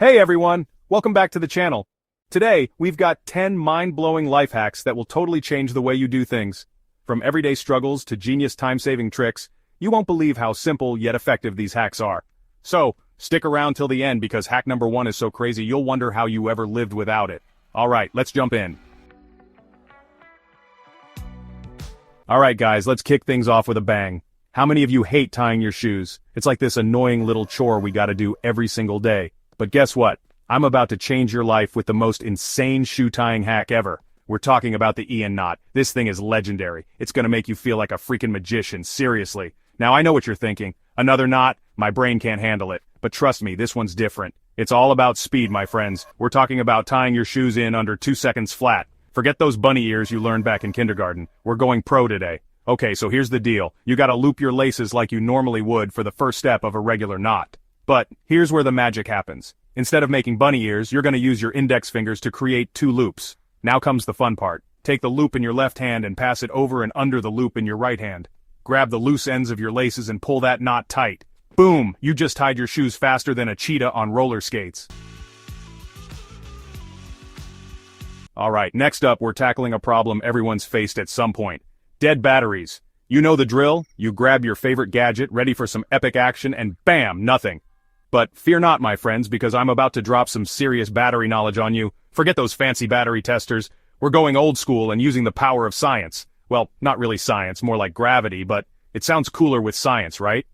Hey everyone, welcome back to the channel. Today, we've got 10 mind-blowing life hacks that will totally change the way you do things. From everyday struggles to genius time-saving tricks, you won't believe how simple yet effective these hacks are. So, stick around till the end because hack number 1 is so crazy you'll wonder how you ever lived without it. Alright, let's jump in. Alright guys, let's kick things off with a bang. How many of you hate tying your shoes? It's like this annoying little chore we gotta do every single day. But guess what? I'm about to change your life with the most insane shoe tying hack ever. We're talking about the Ian knot. This thing is legendary. It's gonna make you feel like a freaking magician, seriously. Now I know what you're thinking. Another knot? My brain can't handle it. But trust me, this one's different. It's all about speed, my friends. We're talking about tying your shoes in under 2 seconds flat. Forget those bunny ears you learned back in kindergarten. We're going pro today. Okay, so here's the deal. You gotta loop your laces like you normally would for the first step of a regular knot. But here's where the magic happens. Instead of making bunny ears, you're going to use your index fingers to create 2 loops. Now comes the fun part. Take the loop in your left hand and pass it over and under the loop in your right hand. Grab the loose ends of your laces and pull that knot tight. Boom! You just tied your shoes faster than a cheetah on roller skates. Alright, next up we're tackling a problem everyone's faced at some point. Dead batteries. You know the drill? You grab your favorite gadget, ready for some epic action, and bam, nothing. But fear not, my friends, because I'm about to drop some serious battery knowledge on you. Forget those fancy battery testers. We're going old school and using the power of science. Well, not really science, more like gravity, but it sounds cooler with science, right?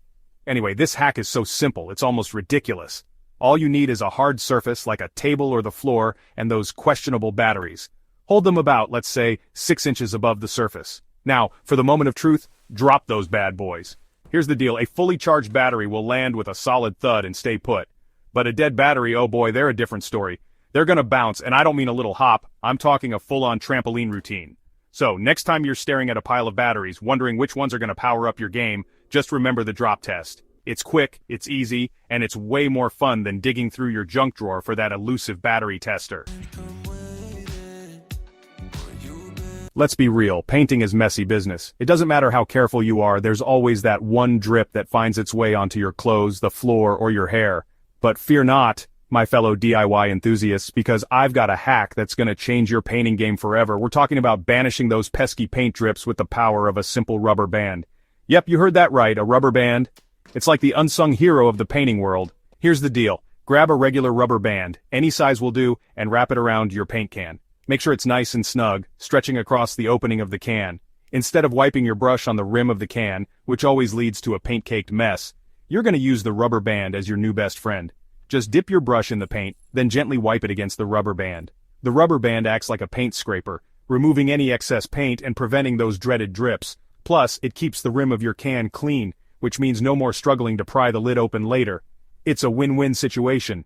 Anyway, this hack is so simple, it's almost ridiculous. All you need is a hard surface like a table or the floor and those questionable batteries. Hold them about, let's say, 6 inches above the surface. Now, for the moment of truth, drop those bad boys. Here's the deal, a fully charged battery will land with a solid thud and stay put. But a dead battery, oh boy, they're a different story. They're gonna bounce, and I don't mean a little hop, I'm talking a full-on trampoline routine. So, next time you're staring at a pile of batteries, wondering which ones are gonna power up your game, just remember the drop test. It's quick, it's easy, and it's way more fun than digging through your junk drawer for that elusive battery tester. Let's be real, painting is messy business. It doesn't matter how careful you are, there's always that one drip that finds its way onto your clothes, the floor, or your hair. But fear not, my fellow DIY enthusiasts, because I've got a hack that's gonna change your painting game forever. We're talking about banishing those pesky paint drips with the power of a simple rubber band. Yep, you heard that right, a rubber band. It's like the unsung hero of the painting world. Here's the deal. Grab a regular rubber band, any size will do, and wrap it around your paint can. Make sure it's nice and snug, stretching across the opening of the can. Instead of wiping your brush on the rim of the can, which always leads to a paint-caked mess, you're gonna use the rubber band as your new best friend. Just dip your brush in the paint, then gently wipe it against the rubber band. The rubber band acts like a paint scraper, removing any excess paint and preventing those dreaded drips. Plus, it keeps the rim of your can clean, which means no more struggling to pry the lid open later. It's a win-win situation.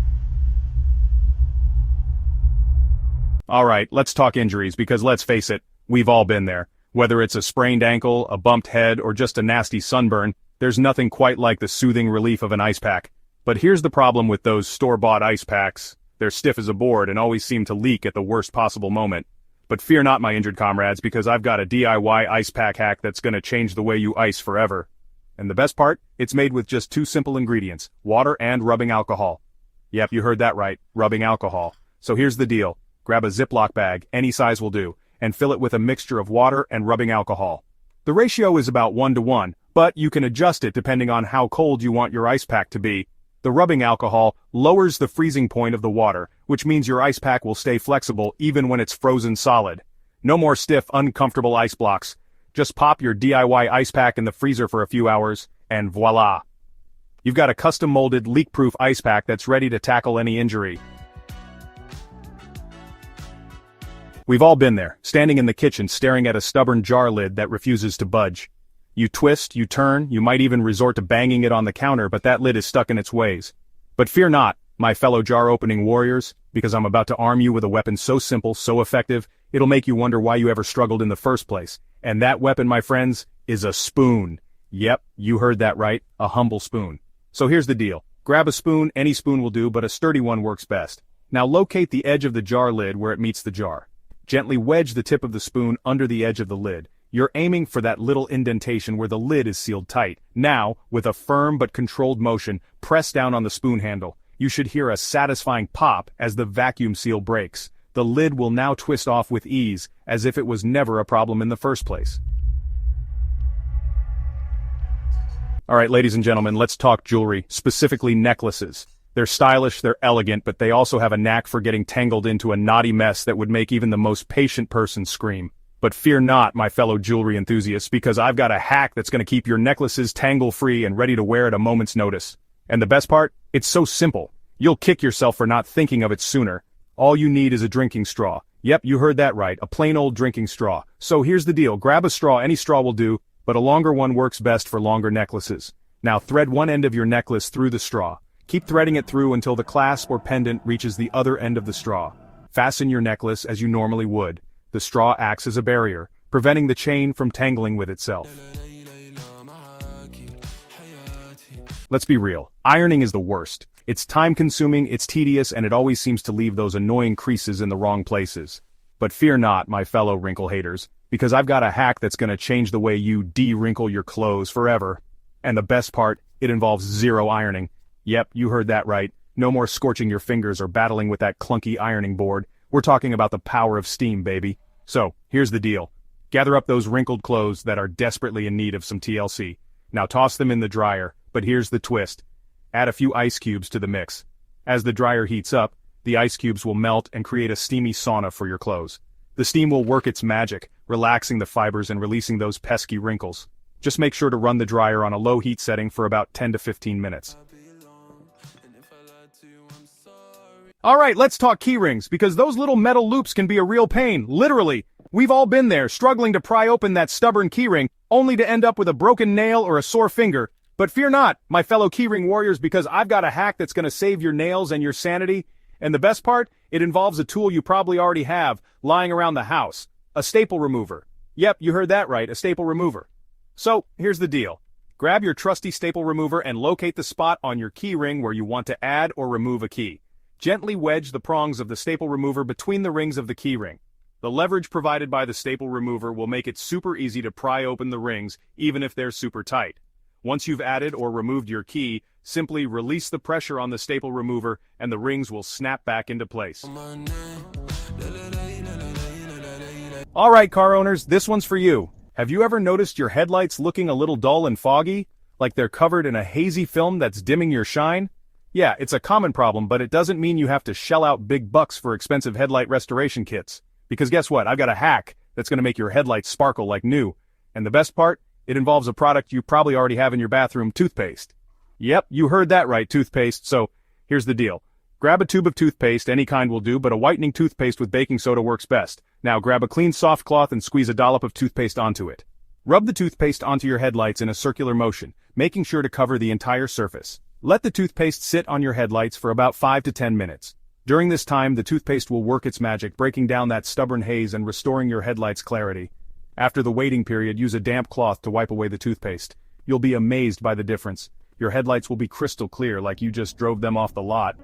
Alright, let's talk injuries because let's face it, we've all been there. Whether it's a sprained ankle, a bumped head, or just a nasty sunburn, there's nothing quite like the soothing relief of an ice pack. But here's the problem with those store-bought ice packs. They're stiff as a board and always seem to leak at the worst possible moment. But fear not, my injured comrades, because I've got a DIY ice pack hack that's gonna change the way you ice forever. And the best part? It's made with just 2 simple ingredients, water and rubbing alcohol. Yep, you heard that right, rubbing alcohol. So here's the deal. Grab a Ziploc bag, any size will do, and fill it with a mixture of water and rubbing alcohol. The ratio is about 1:1, but you can adjust it depending on how cold you want your ice pack to be. The rubbing alcohol lowers the freezing point of the water, which means your ice pack will stay flexible even when it's frozen solid. No more stiff, uncomfortable ice blocks. Just pop your DIY ice pack in the freezer for a few hours, and voila! You've got a custom-molded, leak-proof ice pack that's ready to tackle any injury. We've all been there, standing in the kitchen staring at a stubborn jar lid that refuses to budge. You twist, you turn, you might even resort to banging it on the counter, but that lid is stuck in its ways. But fear not, my fellow jar-opening warriors, because I'm about to arm you with a weapon so simple, so effective, it'll make you wonder why you ever struggled in the first place. And that weapon, my friends, is a spoon. Yep, you heard that right, a humble spoon. So here's the deal. Grab a spoon, any spoon will do, but a sturdy one works best. Now locate the edge of the jar lid where it meets the jar. Gently wedge the tip of the spoon under the edge of the lid. You're aiming for that little indentation where the lid is sealed tight. Now, with a firm but controlled motion, press down on the spoon handle. you should hear a satisfying pop as the vacuum seal breaks. The lid will now twist off with ease, as if it was never a problem in the first place. Alright, ladies and gentlemen, let's talk jewelry, specifically necklaces. They're stylish, they're elegant, but they also have a knack for getting tangled into a knotty mess that would make even the most patient person scream. But fear not, my fellow jewelry enthusiasts, because I've got a hack that's going to keep your necklaces tangle-free and ready to wear at a moment's notice. And the best part? It's so simple. You'll kick yourself for not thinking of it sooner. All you need is a drinking straw. Yep, you heard that right, a plain old drinking straw. So here's the deal, grab a straw, any straw will do, but a longer one works best for longer necklaces. Now thread one end of your necklace through the straw. Keep threading it through until the clasp or pendant reaches the other end of the straw. Fasten your necklace as you normally would. The straw acts as a barrier, preventing the chain from tangling with itself. Let's be real, ironing is the worst. It's time-consuming, it's tedious, and it always seems to leave those annoying creases in the wrong places. But fear not, my fellow wrinkle haters, because I've got a hack that's gonna change the way you de-wrinkle your clothes forever. And the best part, it involves zero ironing. Yep, you heard that right. No more scorching your fingers or battling with that clunky ironing board. We're talking about the power of steam, baby. So, here's the deal. Gather up those wrinkled clothes that are desperately in need of some TLC. Now toss them in the dryer, but here's the twist. Add a few ice cubes to the mix. As the dryer heats up, the ice cubes will melt and create a steamy sauna for your clothes. The steam will work its magic, relaxing the fibers and releasing those pesky wrinkles. Just make sure to run the dryer on a low heat setting for about 10 to 15 minutes. Alright, let's talk key rings, because those little metal loops can be a real pain, literally. We've all been there, struggling to pry open that stubborn keyring, only to end up with a broken nail or a sore finger. But fear not, my fellow keyring warriors, because I've got a hack that's gonna save your nails and your sanity. And the best part? It involves a tool you probably already have, lying around the house. A staple remover. Yep, you heard that right, a staple remover. So, here's the deal. Grab your trusty staple remover and locate the spot on your keyring where you want to add or remove a key. Gently wedge the prongs of the staple remover between the rings of the keyring. The leverage provided by the staple remover will make it super easy to pry open the rings, even if they're super tight. Once you've added or removed your key, simply release the pressure on the staple remover and the rings will snap back into place. Alright car owners, this one's for you. Have you ever noticed your headlights looking a little dull and foggy? Like they're covered in a hazy film that's dimming your shine? Yeah, it's a common problem, but it doesn't mean you have to shell out big bucks for expensive headlight restoration kits. Because guess what? I've got a hack that's going to make your headlights sparkle like new. And the best part? It involves a product you probably already have in your bathroom, toothpaste. Yep, you heard that right, toothpaste. So, here's the deal. Grab a tube of toothpaste, any kind will do, but a whitening toothpaste with baking soda works best. Now grab a clean soft cloth and squeeze a dollop of toothpaste onto it. Rub the toothpaste onto your headlights in a circular motion, making sure to cover the entire surface. Let the toothpaste sit on your headlights for about 5 to 10 minutes. During this time, the toothpaste will work its magic, breaking down that stubborn haze and restoring your headlights' clarity. After the waiting period, use a damp cloth to wipe away the toothpaste. You'll be amazed by the difference. Your headlights will be crystal clear, like you just drove them off the lot.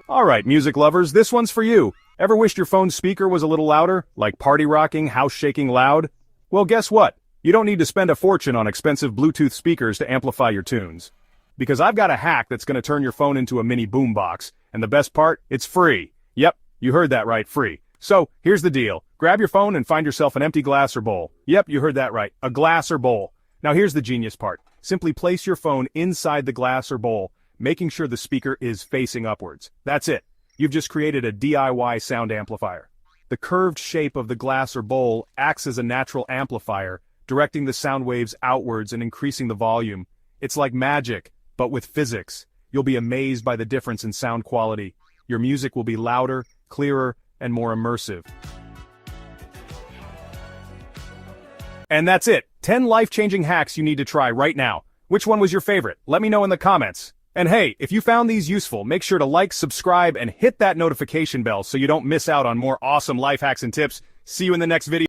Alright, music lovers, this one's for you. Ever wished your phone's speaker was a little louder? Like party rocking, house shaking loud? Well, guess what? You don't need to spend a fortune on expensive Bluetooth speakers to amplify your tunes. Because I've got a hack that's gonna turn your phone into a mini boombox, and the best part? It's free. Yep, you heard that right, free. So, here's the deal. Grab your phone and find yourself an empty glass or bowl. Yep, you heard that right, a glass or bowl. Now here's the genius part. Simply place your phone inside the glass or bowl, making sure the speaker is facing upwards. That's it. You've just created a DIY sound amplifier. The curved shape of the glass or bowl acts as a natural amplifier, directing the sound waves outwards and increasing the volume. It's like magic, but with physics. You'll be amazed by the difference in sound quality. Your music will be louder, clearer, and more immersive. And that's it. 10 life-changing hacks you need to try right now. Which one was your favorite? Let me know in the comments. And hey, if you found these useful, make sure to like, subscribe, and hit that notification bell so you don't miss out on more awesome life hacks and tips. See you in the next video.